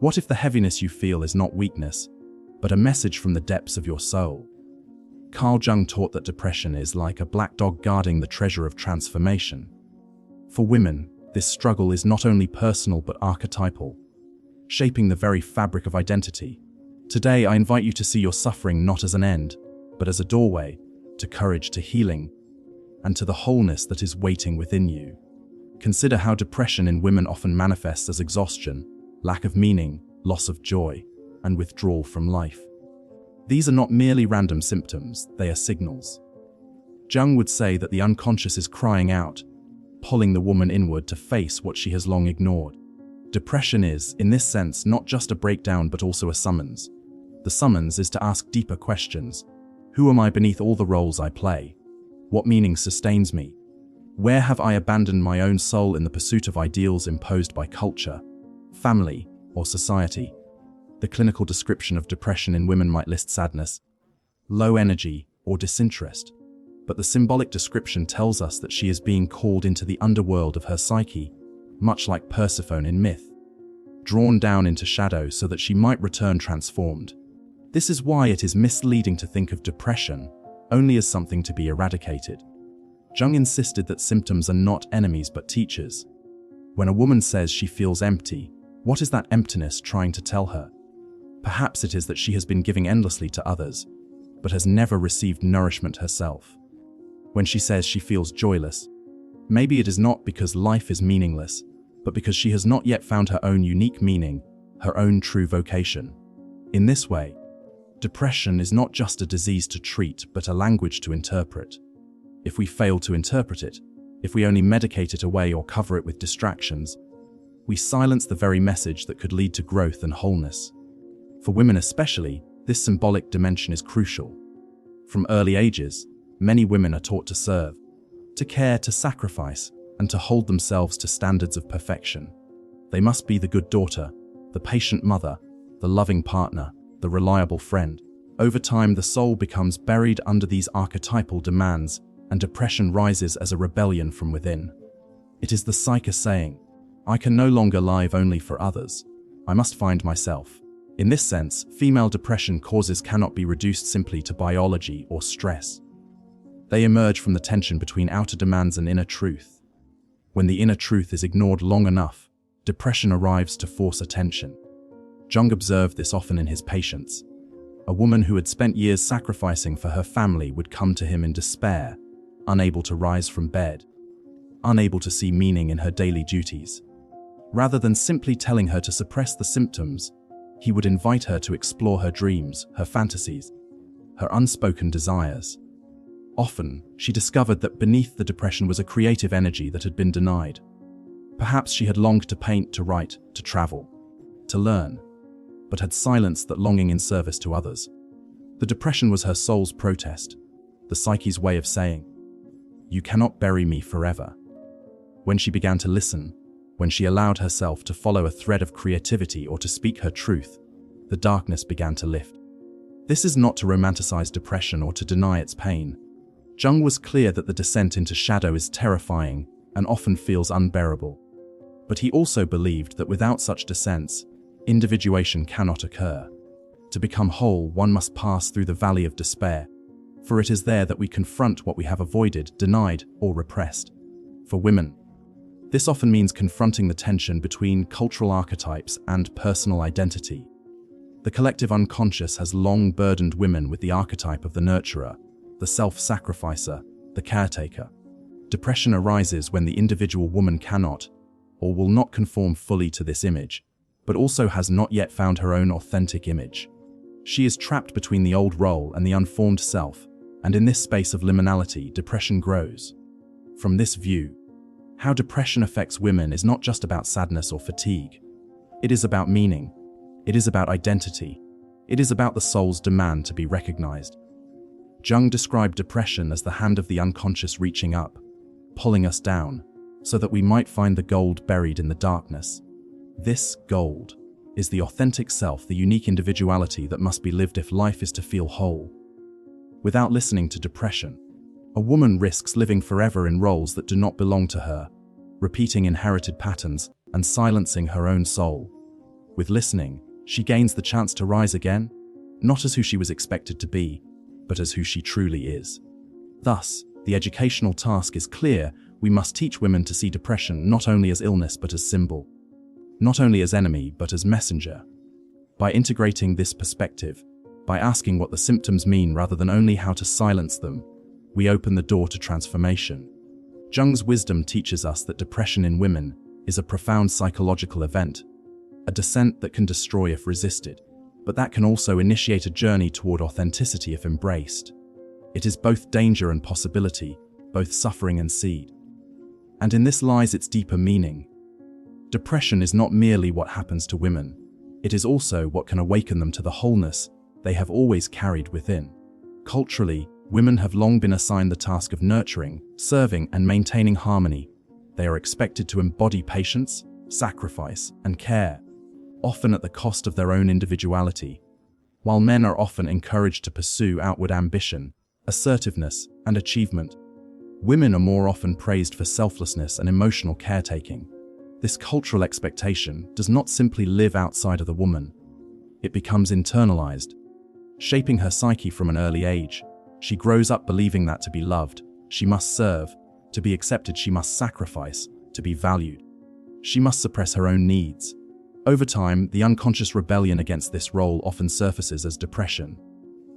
What if the heaviness you feel is not weakness, but a message from the depths of your soul? Carl Jung taught that depression is like a black dog guarding the treasure of transformation. For women, this struggle is not only personal but archetypal, shaping the very fabric of identity. Today, I invite you to see your suffering not as an end, but as a doorway to courage, to healing, and to the wholeness that is waiting within you. Consider how depression in women often manifests as exhaustion, lack of meaning, loss of joy, and withdrawal from life. These are not merely random symptoms, they are signals. Jung would say that the unconscious is crying out, pulling the woman inward to face what she has long ignored. Depression is, in this sense, not just a breakdown but also a summons. The summons is to ask deeper questions. Who am I beneath all the roles I play? What meaning sustains me? Where have I abandoned my own soul in the pursuit of ideals imposed by culture, family, or society? The clinical description of depression in women might list sadness, low energy, or disinterest, but the symbolic description tells us that she is being called into the underworld of her psyche, much like Persephone in myth, drawn down into shadow so that she might return transformed. This is why it is misleading to think of depression only as something to be eradicated. Jung insisted that symptoms are not enemies but teachers. When a woman says she feels empty, what is that emptiness trying to tell her? Perhaps it is that she has been giving endlessly to others, but has never received nourishment herself. When she says she feels joyless, maybe it is not because life is meaningless, but because she has not yet found her own unique meaning, her own true vocation. In this way, depression is not just a disease to treat, but a language to interpret. If we fail to interpret it, if we only medicate it away or cover it with distractions, we silence the very message that could lead to growth and wholeness. For women especially, this symbolic dimension is crucial. From early ages, many women are taught to serve, to care, to sacrifice, and to hold themselves to standards of perfection. They must be the good daughter, the patient mother, the loving partner, the reliable friend. Over time, the soul becomes buried under these archetypal demands, and depression rises as a rebellion from within. It is the psyche saying, I can no longer live only for others. I must find myself. In this sense, female depression causes cannot be reduced simply to biology or stress. They emerge from the tension between outer demands and inner truth. When the inner truth is ignored long enough, depression arrives to force attention. Jung observed this often in his patients. A woman who had spent years sacrificing for her family would come to him in despair, unable to rise from bed, unable to see meaning in her daily duties. Rather than simply telling her to suppress the symptoms, he would invite her to explore her dreams, her fantasies, her unspoken desires. Often, she discovered that beneath the depression was a creative energy that had been denied. Perhaps she had longed to paint, to write, to travel, to learn, but had silenced that longing in service to others. The depression was her soul's protest, the psyche's way of saying, "You cannot bury me forever." When she began to listen, when she allowed herself to follow a thread of creativity or to speak her truth, the darkness began to lift. This is not to romanticize depression or to deny its pain. Jung was clear that the descent into shadow is terrifying and often feels unbearable. But he also believed that without such descents, individuation cannot occur. To become whole, one must pass through the valley of despair, for it is there that we confront what we have avoided, denied, or repressed. For women, this often means confronting the tension between cultural archetypes and personal identity. The collective unconscious has long burdened women with the archetype of the nurturer, the self-sacrificer, the caretaker. Depression arises when the individual woman cannot, or will not conform fully to this image, but also has not yet found her own authentic image. She is trapped between the old role and the unformed self, and in this space of liminality, depression grows. From this view, how depression affects women is not just about sadness or fatigue. It is about meaning. It is about identity. It is about the soul's demand to be recognized. Jung described depression as the hand of the unconscious reaching up, pulling us down, so that we might find the gold buried in the darkness. This gold is the authentic self, the unique individuality that must be lived if life is to feel whole. Without listening to depression, a woman risks living forever in roles that do not belong to her, repeating inherited patterns and silencing her own soul. With listening, she gains the chance to rise again, not as who she was expected to be, but as who she truly is. Thus, the educational task is clear: we must teach women to see depression not only as illness but as symbol, not only as enemy but as messenger. By integrating this perspective, by asking what the symptoms mean rather than only how to silence them, we open the door to transformation. Jung's wisdom teaches us that depression in women is a profound psychological event, a descent that can destroy if resisted, but that can also initiate a journey toward authenticity if embraced. It is both danger and possibility, both suffering and seed. And in this lies its deeper meaning. Depression is not merely what happens to women, it is also what can awaken them to the wholeness they have always carried within. Culturally, women have long been assigned the task of nurturing, serving, and maintaining harmony. They are expected to embody patience, sacrifice, and care, often at the cost of their own individuality. While men are often encouraged to pursue outward ambition, assertiveness, and achievement, women are more often praised for selflessness and emotional caretaking. This cultural expectation does not simply live outside of the woman. It becomes internalized, shaping her psyche from an early age. She grows up believing that to be loved, she must serve; to be accepted, she must sacrifice; to be valued, she must suppress her own needs. Over time, the unconscious rebellion against this role often surfaces as depression.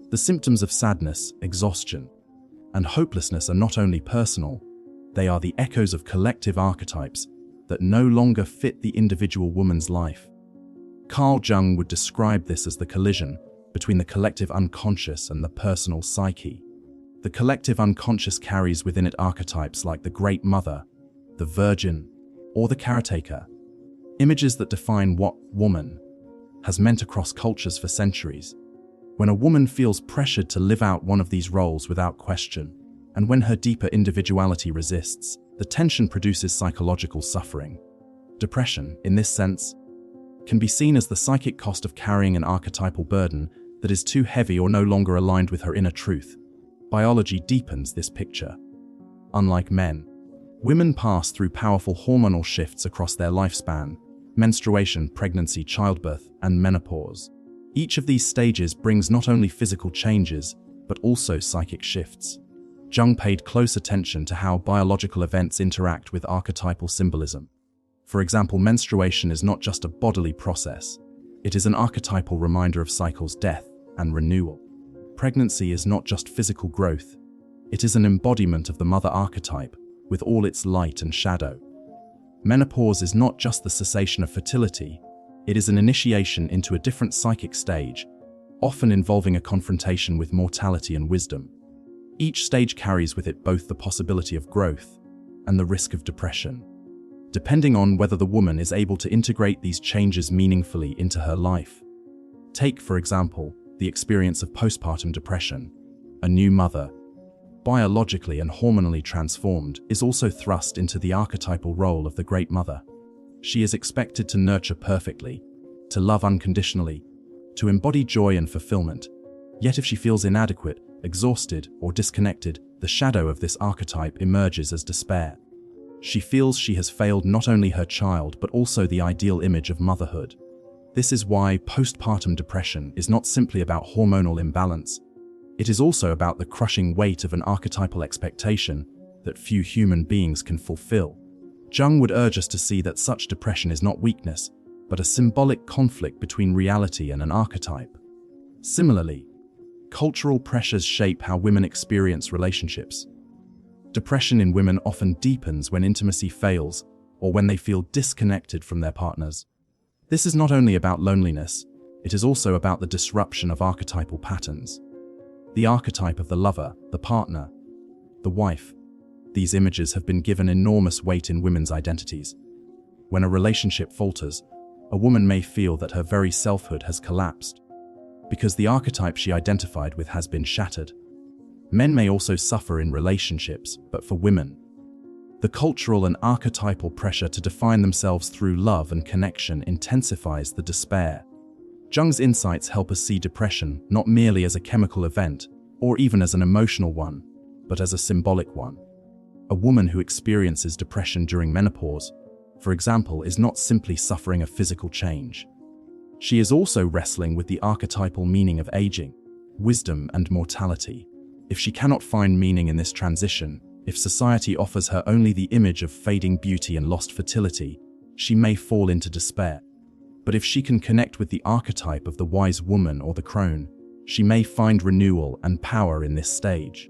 The symptoms of sadness, exhaustion, and hopelessness are not only personal, they are the echoes of collective archetypes that no longer fit the individual woman's life. Carl Jung would describe this as the collision between the collective unconscious and the personal psyche. The collective unconscious carries within it archetypes like the Great Mother, the Virgin, or the Caretaker, images that define what woman has meant across cultures for centuries. When a woman feels pressured to live out one of these roles without question, and when her deeper individuality resists, the tension produces psychological suffering. Depression, in this sense, can be seen as the psychic cost of carrying an archetypal burden that is too heavy or no longer aligned with her inner truth. Biology deepens this picture. Unlike men, women pass through powerful hormonal shifts across their lifespan: menstruation, pregnancy, childbirth, and menopause. Each of these stages brings not only physical changes, but also psychic shifts. Jung paid close attention to how biological events interact with archetypal symbolism. For example, menstruation is not just a bodily process, it is an archetypal reminder of cycles, death, and renewal. Pregnancy is not just physical growth, it is an embodiment of the mother archetype, with all its light and shadow. Menopause is not just the cessation of fertility, it is an initiation into a different psychic stage, often involving a confrontation with mortality and wisdom. Each stage carries with it both the possibility of growth and the risk of depression, depending on whether the woman is able to integrate these changes meaningfully into her life. Take, for example, the experience of postpartum depression. A new mother, biologically and hormonally transformed, is also thrust into the archetypal role of the Great Mother. She is expected to nurture perfectly, to love unconditionally, to embody joy and fulfillment. Yet if she feels inadequate, exhausted, or disconnected, the shadow of this archetype emerges as despair. She feels she has failed not only her child but also the ideal image of motherhood. This is why postpartum depression is not simply about hormonal imbalance. It is also about the crushing weight of an archetypal expectation that few human beings can fulfill. Jung would urge us to see that such depression is not weakness, but a symbolic conflict between reality and an archetype. Similarly, cultural pressures shape how women experience relationships. Depression in women often deepens when intimacy fails or when they feel disconnected from their partners. This is not only about loneliness, it is also about the disruption of archetypal patterns. The archetype of the lover, the partner, the wife. These images have been given enormous weight in women's identities. When a relationship falters, a woman may feel that her very selfhood has collapsed, because the archetype she identified with has been shattered. Men may also suffer in relationships, but for women, the cultural and archetypal pressure to define themselves through love and connection intensifies the despair. Jung's insights help us see depression not merely as a chemical event, or even as an emotional one, but as a symbolic one. A woman who experiences depression during menopause, for example, is not simply suffering a physical change. She is also wrestling with the archetypal meaning of aging, wisdom, and mortality. If she cannot find meaning in this transition, if society offers her only the image of fading beauty and lost fertility, she may fall into despair. But if she can connect with the archetype of the wise woman or the crone, she may find renewal and power in this stage.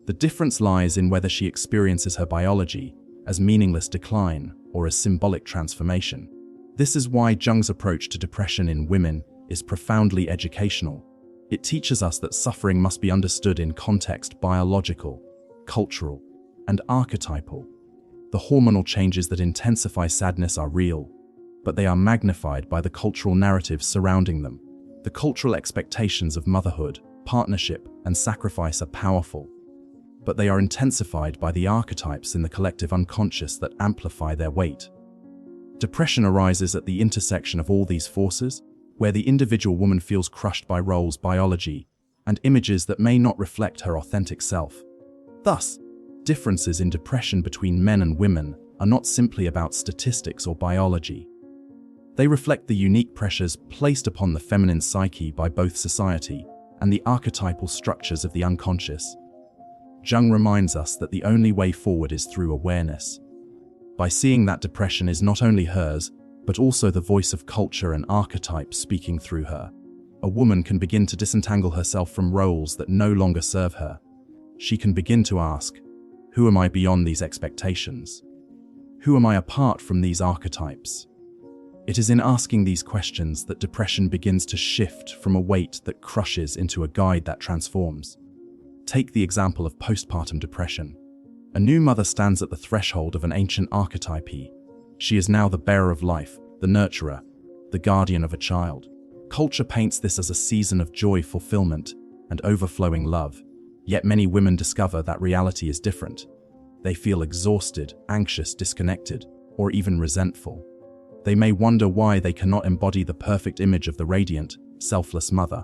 The difference lies in whether she experiences her biology as meaningless decline or as symbolic transformation. This is why Jung's approach to depression in women is profoundly educational. It teaches us that suffering must be understood in context: biological, cultural, and archetypal. The hormonal changes that intensify sadness are real, but they are magnified by the cultural narratives surrounding them. The cultural expectations of motherhood, partnership, and sacrifice are powerful, but they are intensified by the archetypes in the collective unconscious that amplify their weight. Depression arises at the intersection of all these forces, where the individual woman feels crushed by roles, biology, and images that may not reflect her authentic self. Thus, differences in depression between men and women are not simply about statistics or biology. They reflect the unique pressures placed upon the feminine psyche by both society and the archetypal structures of the unconscious. Jung reminds us that the only way forward is through awareness. By seeing that depression is not only hers, but also the voice of culture and archetype speaking through her, a woman can begin to disentangle herself from roles that no longer serve her. She can begin to ask, who am I beyond these expectations? Who am I apart from these archetypes? It is in asking these questions that depression begins to shift from a weight that crushes into a guide that transforms. Take the example of postpartum depression. A new mother stands at the threshold of an ancient archetype. She is now the bearer of life, the nurturer, the guardian of a child. Culture paints this as a season of joy, fulfillment, and overflowing love. Yet many women discover that reality is different. They feel exhausted, anxious, disconnected, or even resentful. They may wonder why they cannot embody the perfect image of the radiant, selfless mother.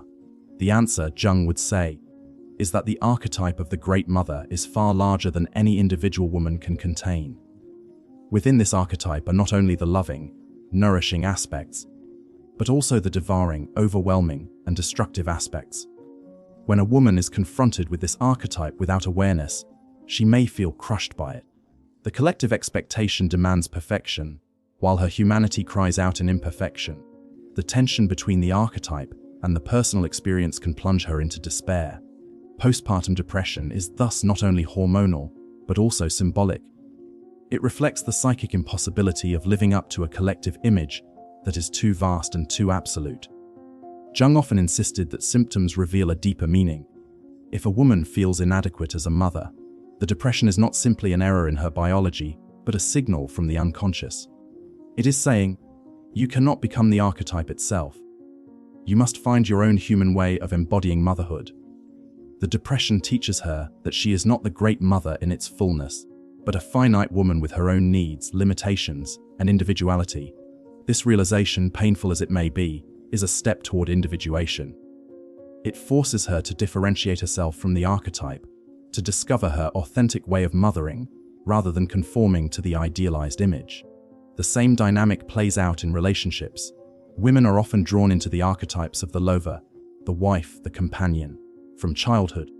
The answer, Jung would say, is that the archetype of the great mother is far larger than any individual woman can contain. Within this archetype are not only the loving, nourishing aspects, but also the devouring, overwhelming, and destructive aspects. When a woman is confronted with this archetype without awareness, she may feel crushed by it. The collective expectation demands perfection, while her humanity cries out in imperfection. The tension between the archetype and the personal experience can plunge her into despair. Postpartum depression is thus not only hormonal, but also symbolic. It reflects the psychic impossibility of living up to a collective image that is too vast and too absolute. Jung often insisted that symptoms reveal a deeper meaning. If a woman feels inadequate as a mother, the depression is not simply an error in her biology, but a signal from the unconscious. It is saying, you cannot become the archetype itself. You must find your own human way of embodying motherhood. The depression teaches her that she is not the great mother in its fullness, but a finite woman with her own needs, limitations, and individuality. This realization, painful as it may be, is a step toward individuation. It forces her to differentiate herself from the archetype, to discover her authentic way of mothering, rather than conforming to the idealized image. The same dynamic plays out in relationships. Women are often drawn into the archetypes of the lover, the wife, the companion. From childhood,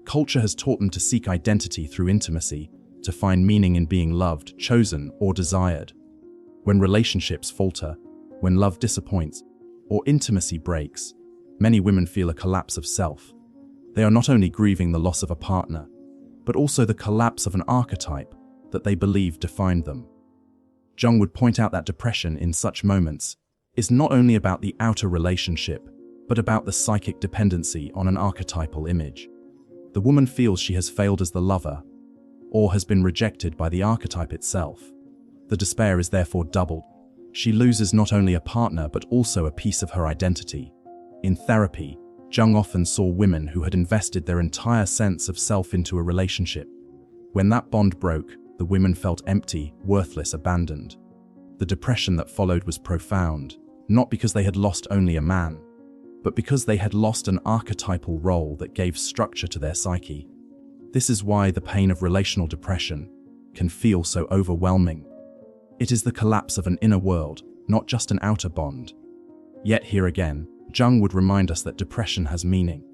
culture has taught them to seek identity through intimacy, to find meaning in being loved, chosen, or desired. When relationships falter, when love disappoints, or intimacy breaks, many women feel a collapse of self. They are not only grieving the loss of a partner, but also the collapse of an archetype that they believed defined them. Jung would point out that depression in such moments is not only about the outer relationship, but about the psychic dependency on an archetypal image. The woman feels she has failed as the lover, or has been rejected by the archetype itself. The despair is therefore doubled. She loses not only a partner, but also a piece of her identity. In therapy, Jung often saw women who had invested their entire sense of self into a relationship. When that bond broke, the women felt empty, worthless, abandoned. The depression that followed was profound, not because they had lost only a man, but because they had lost an archetypal role that gave structure to their psyche. This is why the pain of relational depression can feel so overwhelming. It is the collapse of an inner world, not just an outer bond. Yet here again, Jung would remind us that depression has meaning.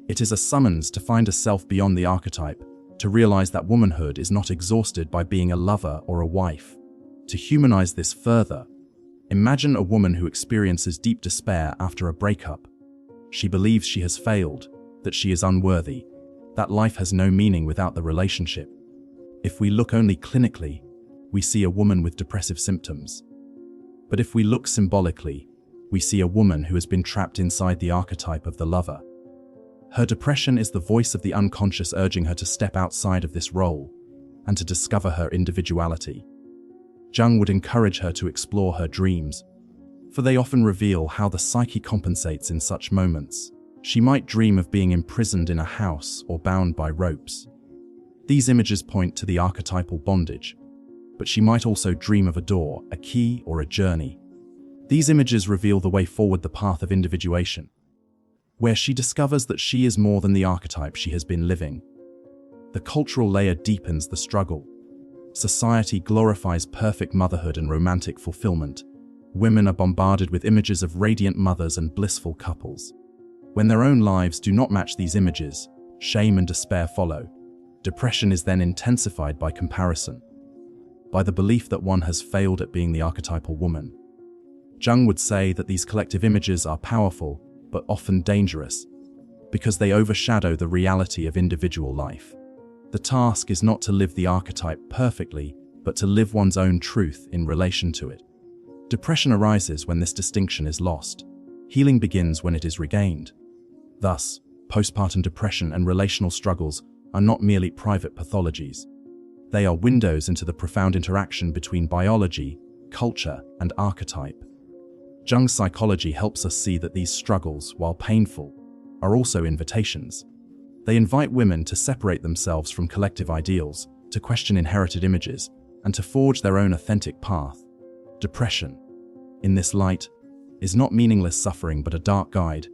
It is a summons to find a self beyond the archetype, to realize that womanhood is not exhausted by being a lover or a wife. To humanize this further, imagine a woman who experiences deep despair after a breakup. She believes she has failed, that she is unworthy, that life has no meaning without the relationship. If we look only clinically, we see a woman with depressive symptoms. But if we look symbolically, we see a woman who has been trapped inside the archetype of the lover. Her depression is the voice of the unconscious urging her to step outside of this role and to discover her individuality. Jung would encourage her to explore her dreams, for they often reveal how the psyche compensates in such moments. She might dream of being imprisoned in a house or bound by ropes. These images point to the archetypal bondage, but she might also dream of a door, a key, or a journey. These images reveal the way forward, the path of individuation, where she discovers that she is more than the archetype she has been living. The cultural layer deepens the struggle. Society glorifies perfect motherhood and romantic fulfillment. Women are bombarded with images of radiant mothers and blissful couples. When their own lives do not match these images, shame and despair follow. Depression is then intensified by comparison, by the belief that one has failed at being the archetypal woman. Jung would say that these collective images are powerful, but often dangerous, because they overshadow the reality of individual life. The task is not to live the archetype perfectly, but to live one's own truth in relation to it. Depression arises when this distinction is lost. Healing begins when it is regained. Thus, postpartum depression and relational struggles are not merely private pathologies. They are windows into the profound interaction between biology, culture, and archetype. Jung's psychology helps us see that these struggles, while painful, are also invitations. They invite women to separate themselves from collective ideals, to question inherited images, and to forge their own authentic path. Depression, in this light, is not meaningless suffering but a dark guide,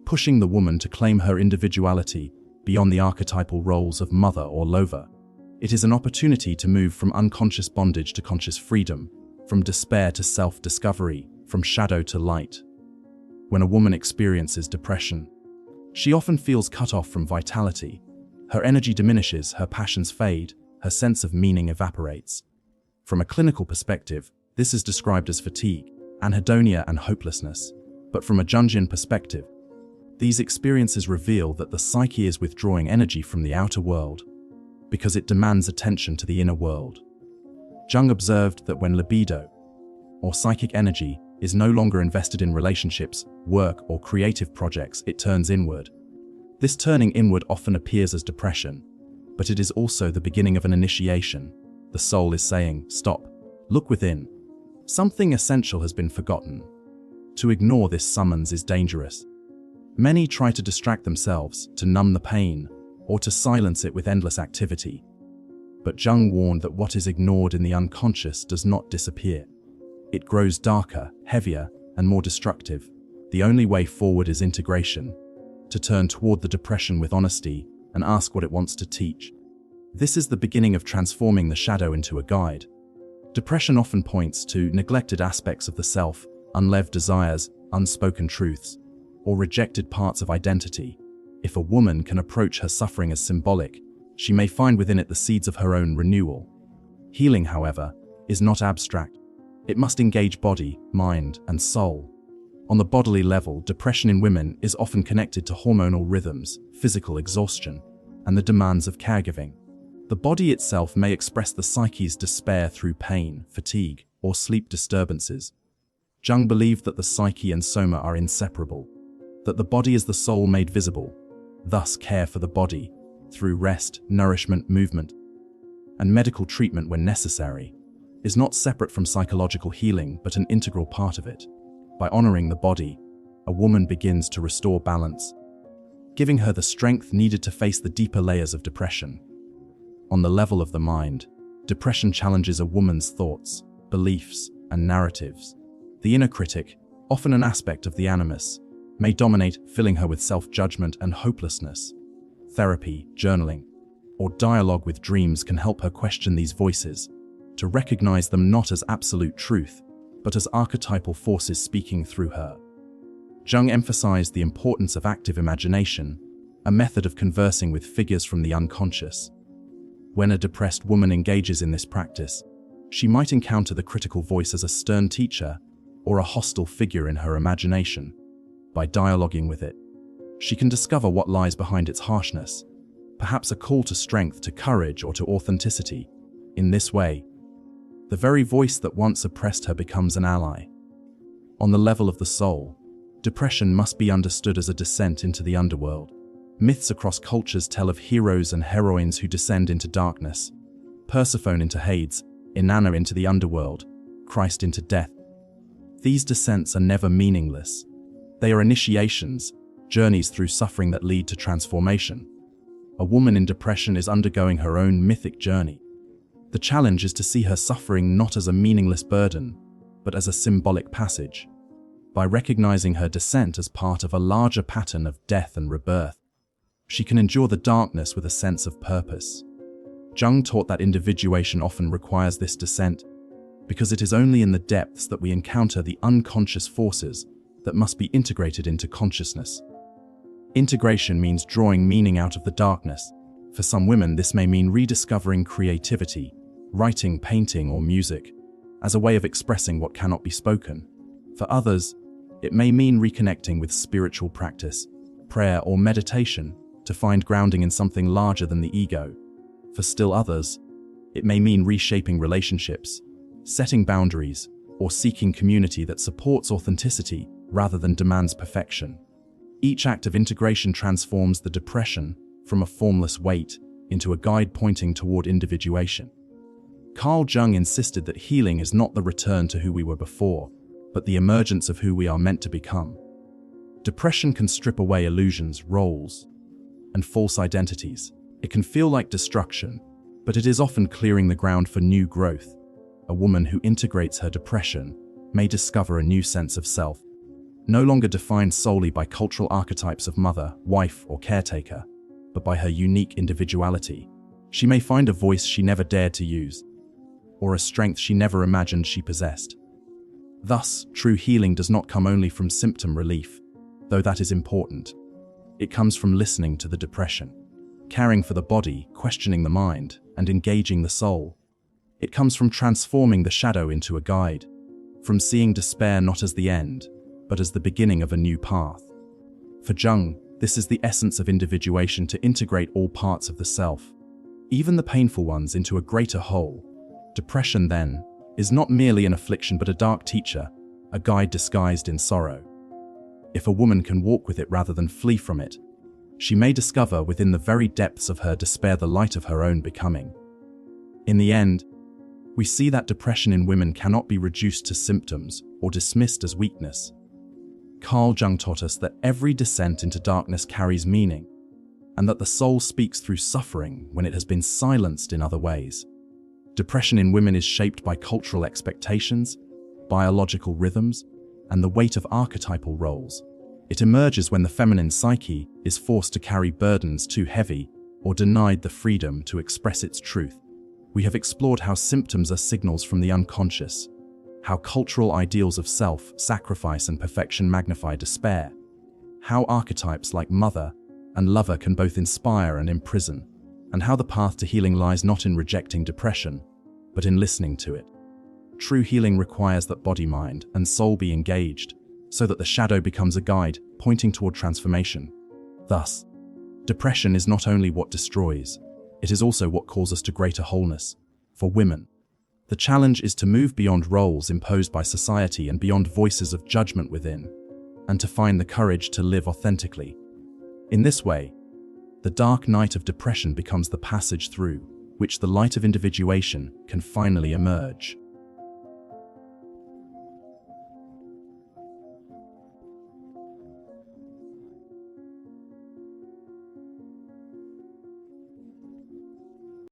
pushing the woman to claim her individuality beyond the archetypal roles of mother or lover. It is an opportunity to move from unconscious bondage to conscious freedom, from despair to self-discovery, from shadow to light. When a woman experiences depression, she often feels cut off from vitality. Her energy diminishes, her passions fade, her sense of meaning evaporates. From a clinical perspective, this is described as fatigue, anhedonia, and hopelessness. But from a Jungian perspective, these experiences reveal that the psyche is withdrawing energy from the outer world because it demands attention to the inner world. Jung observed that when libido, or psychic energy, is no longer invested in relationships, work, or creative projects, it turns inward. This turning inward often appears as depression, but it is also the beginning of an initiation. The soul is saying, stop, look within. Something essential has been forgotten. To ignore this summons is dangerous. Many try to distract themselves, to numb the pain, or to silence it with endless activity. But Jung warned that what is ignored in the unconscious does not disappear. It grows darker, heavier, and more destructive. The only way forward is integration, to turn toward the depression with honesty and ask what it wants to teach. This is the beginning of transforming the shadow into a guide. Depression often points to neglected aspects of the self, unlived desires, unspoken truths, or rejected parts of identity. If a woman can approach her suffering as symbolic, she may find within it the seeds of her own renewal. Healing, however, is not abstract. It must engage body, mind, and soul. On the bodily level, depression in women is often connected to hormonal rhythms, physical exhaustion, and the demands of caregiving. The body itself may express the psyche's despair through pain, fatigue, or sleep disturbances. Jung believed that the psyche and soma are inseparable, that the body is the soul made visible. Thus, care for the body, through rest, nourishment, movement, and medical treatment when necessary, is not separate from psychological healing but an integral part of it. By honoring the body, a woman begins to restore balance, giving her the strength needed to face the deeper layers of depression. On the level of the mind, depression challenges a woman's thoughts, beliefs, and narratives. The inner critic, often an aspect of the animus, may dominate, filling her with self-judgment and hopelessness. Therapy, journaling, or dialogue with dreams can help her question these voices, to recognize them not as absolute truth, but as archetypal forces speaking through her. Jung emphasized the importance of active imagination, a method of conversing with figures from the unconscious. When a depressed woman engages in this practice, she might encounter the critical voice as a stern teacher or a hostile figure in her imagination. By dialoguing with it, she can discover what lies behind its harshness, perhaps a call to strength, to courage, or to authenticity. In this way, the very voice that once oppressed her becomes an ally. On the level of the soul, depression must be understood as a descent into the underworld. Myths across cultures tell of heroes and heroines who descend into darkness: Persephone into Hades, Inanna into the underworld, Christ into death. These descents are never meaningless. They are initiations, journeys through suffering that lead to transformation. A woman in depression is undergoing her own mythic journey. The challenge is to see her suffering not as a meaningless burden, but as a symbolic passage. By recognizing her descent as part of a larger pattern of death and rebirth, she can endure the darkness with a sense of purpose. Jung taught that individuation often requires this descent, because it is only in the depths that we encounter the unconscious forces that must be integrated into consciousness. Integration means drawing meaning out of the darkness. For some women, this may mean rediscovering creativity, writing, painting, or music, as a way of expressing what cannot be spoken. For others, it may mean reconnecting with spiritual practice, prayer, or meditation to find grounding in something larger than the ego. For still others, it may mean reshaping relationships, setting boundaries, or seeking community that supports authenticity rather than demands perfection. Each act of integration transforms the depression from a formless weight into a guide pointing toward individuation. Carl Jung insisted that healing is not the return to who we were before, but the emergence of who we are meant to become. Depression can strip away illusions, roles, and false identities. It can feel like destruction, but it is often clearing the ground for new growth. A woman who integrates her depression may discover a new sense of self, no longer defined solely by cultural archetypes of mother, wife, or caretaker, but by her unique individuality. She may find a voice she never dared to use, or a strength she never imagined she possessed. Thus, true healing does not come only from symptom relief, though that is important. It comes from listening to the depression, caring for the body, questioning the mind, and engaging the soul. It comes from transforming the shadow into a guide, from seeing despair not as the end, but as the beginning of a new path. For Jung, this is the essence of individuation: to integrate all parts of the self, even the painful ones, into a greater whole. Depression, then, is not merely an affliction but a dark teacher, a guide disguised in sorrow. If a woman can walk with it rather than flee from it, she may discover within the very depths of her despair the light of her own becoming. In the end, we see that depression in women cannot be reduced to symptoms or dismissed as weakness. Carl Jung taught us that every descent into darkness carries meaning, and that the soul speaks through suffering when it has been silenced in other ways. Depression in women is shaped by cultural expectations, biological rhythms, and the weight of archetypal roles. It emerges when the feminine psyche is forced to carry burdens too heavy or denied the freedom to express its truth. We have explored how symptoms are signals from the unconscious, how cultural ideals of self, sacrifice, and perfection magnify despair, how archetypes like mother and lover can both inspire and imprison, and how the path to healing lies not in rejecting depression, but in listening to it. True healing requires that body, mind, and soul be engaged, so that the shadow becomes a guide pointing toward transformation. Thus, depression is not only what destroys, it is also what calls us to greater wholeness. For women, the challenge is to move beyond roles imposed by society and beyond voices of judgment within, and to find the courage to live authentically. In this way, the dark night of depression becomes the passage through which the light of individuation can finally emerge.